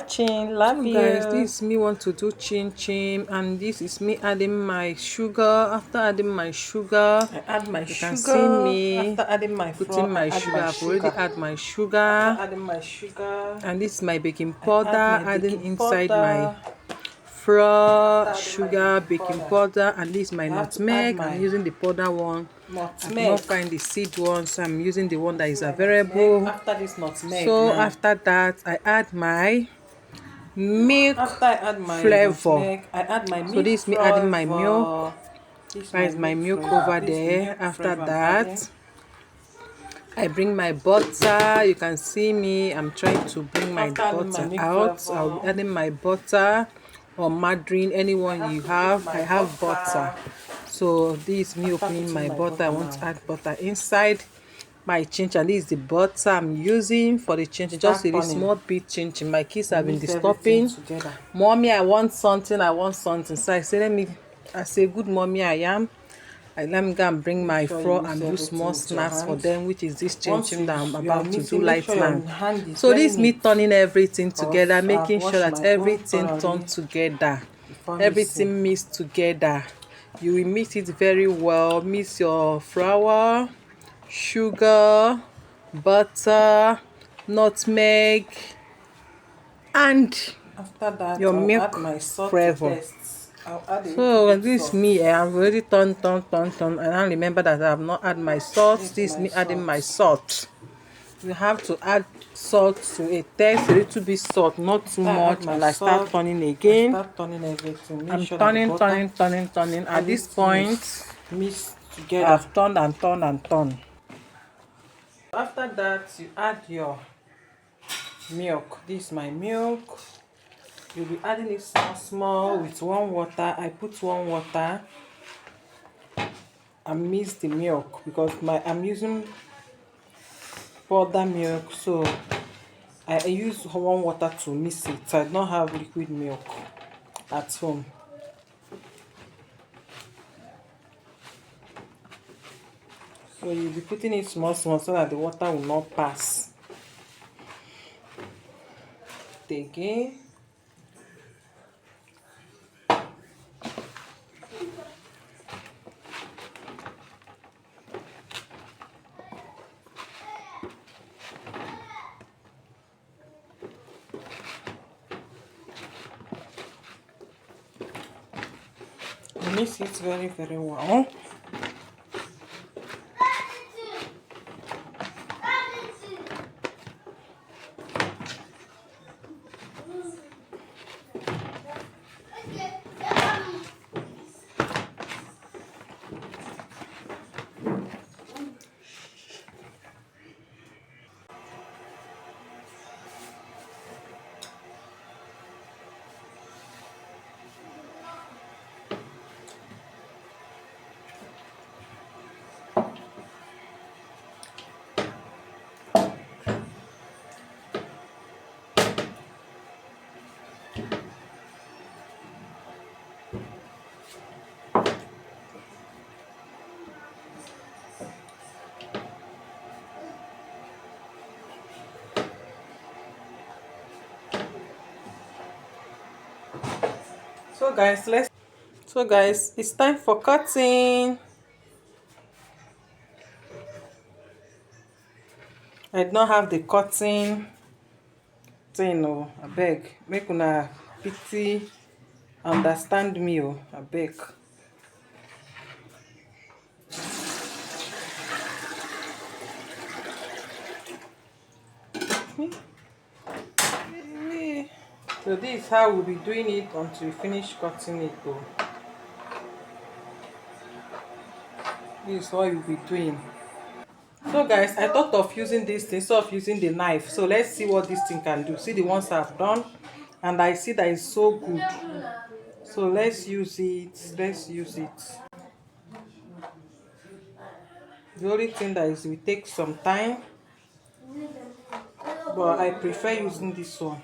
Chin, love So guys, you. this is me want to do chin chin, and this is me adding my sugar. After adding my sugar, I add my you can see sugar. me After adding my putting flour, I my add sugar. my I've already sugar. add my After sugar, adding my sugar, and this is my baking I add powder my adding baking inside my powder. flour, After adding my sugar, baking baking powder, powder, and this is my I have to add nutmeg. I'm my using the powder one. I could not nutmeg. find the seed one, so I'm using the one that This is is my nutmeg. available. After this nutmeg So now, after that, I add my milk after I add my flavor. nutmeg, I add my So milk this is me adding my flavor. milk. This is That my is my milk milk flavor. over This is the there. milk After flavor I'm adding. that, I bring my butter. You can see me. I'm trying to bring my After adding my butter milk out. I'll be flavor, adding my butter or margarine, I anyone have you to put have. my I have butter. butter. So this is me After opening putting my my butter. I butter want to now, add butter inside my chinchin. This is the butter I'm using for the chinchin. Just start a turning. small bit chinchin. My kids have been Mix everything disturbing. together. Mommy, I want something. I want something. So I say, I say, good mommy, I am. Let me go and bring Make my sure you flour mix and do small everything with your snacks for hand. them, which is this Once chinchin that I'm you are about to do mixing, make right sure your now. hand is So very this is me neat. turning everything together, Because I've making sure washed that my own everything turns thoroughly together. before mixing. Everything mixed together. You will mix it very well. Mix your flour, sugar, butter, nutmeg, and After that, your I'll add milk my salt to flavor. taste. I'll add a little So bit this salt. me, I have already turned. And I remember that I have not add my salt. This is This my me adding my salt. salt. You have to add salt to a taste, a little bit salt, not too After I add much. my And I start salt, turning I again. start turning everything. Make I'm sure that the butter, turning. At this everything point, is mixed together. I've turned and turned and turned. After that, you add your milk. This is my milk. You'll be adding it small with warm water. I put warm water and mix the milk because I'm using powder milk, so I use warm water to mix it. I don't have liquid milk at home. So you'll be putting it small so that the water will not pass. Again. Mix it very well. So guys, it's time for cutting. I don't have the cutting thing, oh, abeg. Make una pity understand me, oh, abeg. So this is how we'll be doing it until we finish cutting it, though. This is what you'll be doing. So guys, I thought of using this thing instead of using the knife. So let's see what this thing can do. See the ones I've done, and I see that it's so good. So let's use it. Let's use it. The only thing that is will take some time, but I prefer using this one.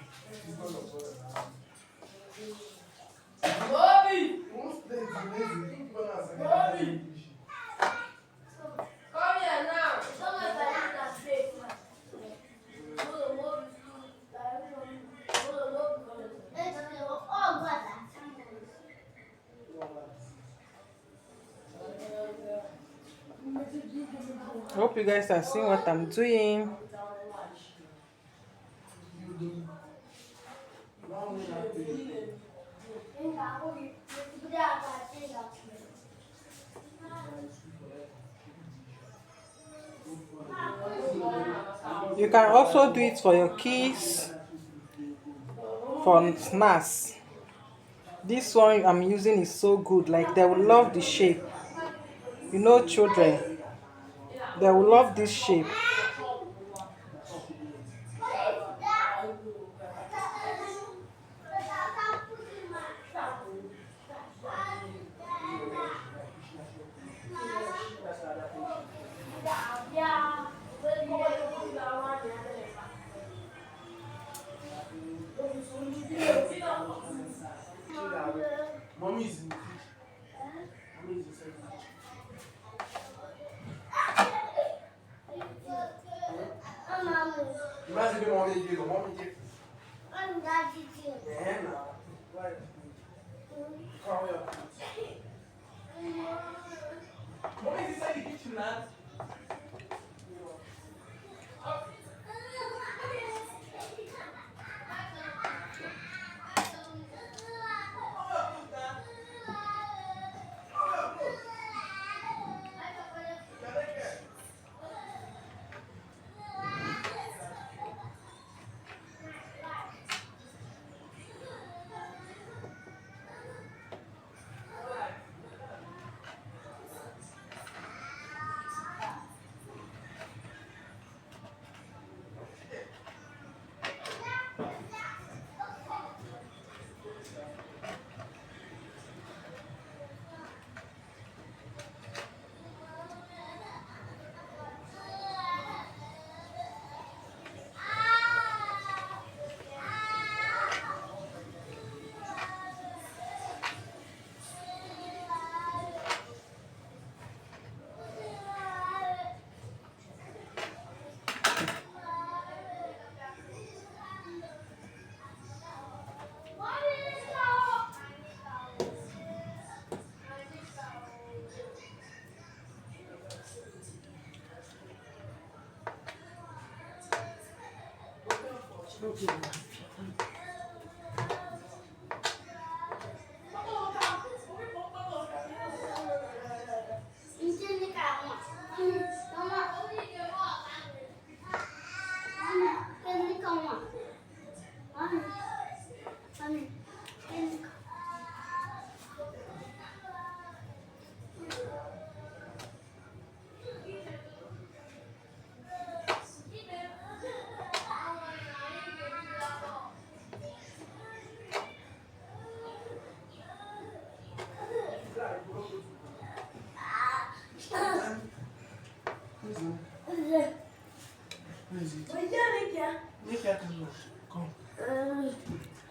I hope you guys are seeing what I'm doing. You can also do it for your kids, for snacks. This one I'm using is so good, like they will love the shape. You know, children, they will love this shape. Mommy is in the kitchen. Mommy is inside the kitchen. Mas ele mommy diga, mommy diga. É, não. Vai. Qual é a Mommy is inside the kitchen now.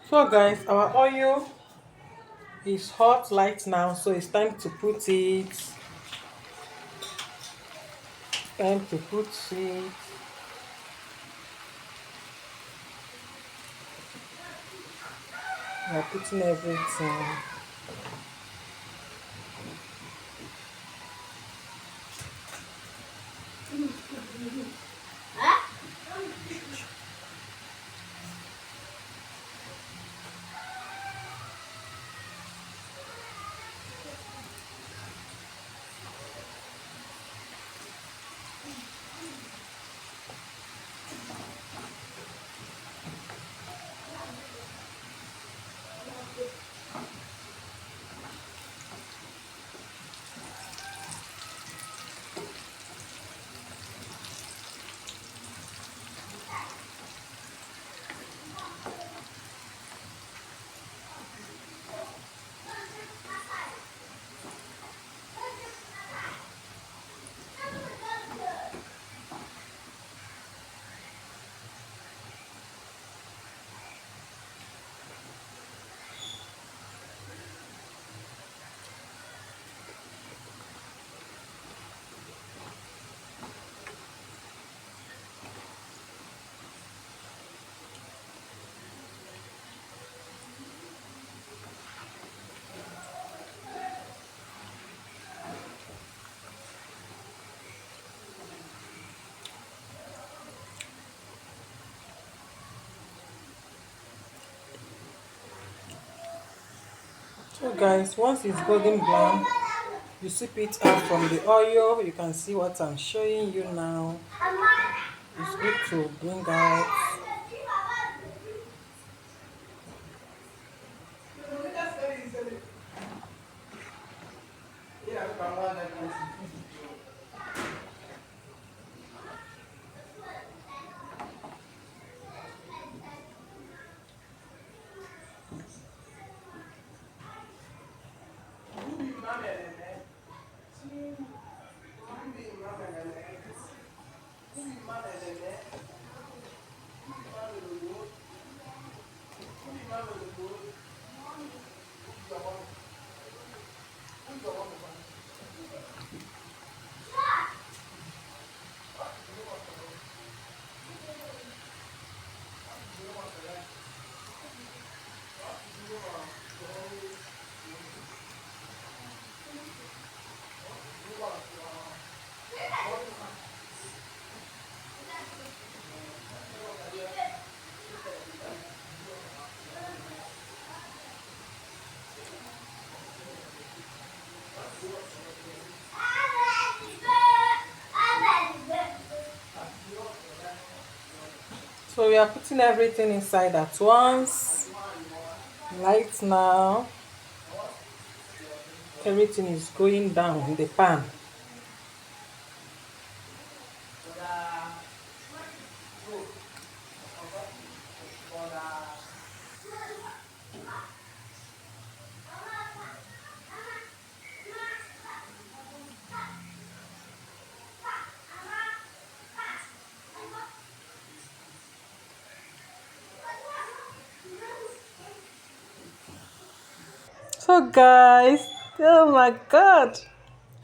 So guys, our oil is hot light now, so it's time to put it. Time to put it. We're putting everything. So guys, once it's golden brown, you sip it out from the oil. You can see what I'm showing you now. It's good to bring out. So we are putting everything inside at once. Light now. Everything is going down in the pan. So guys, oh my god,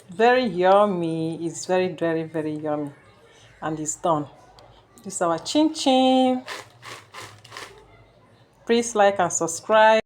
very yummy. It's very, very, very yummy. And it's done. This is our chin chin. Please like and subscribe.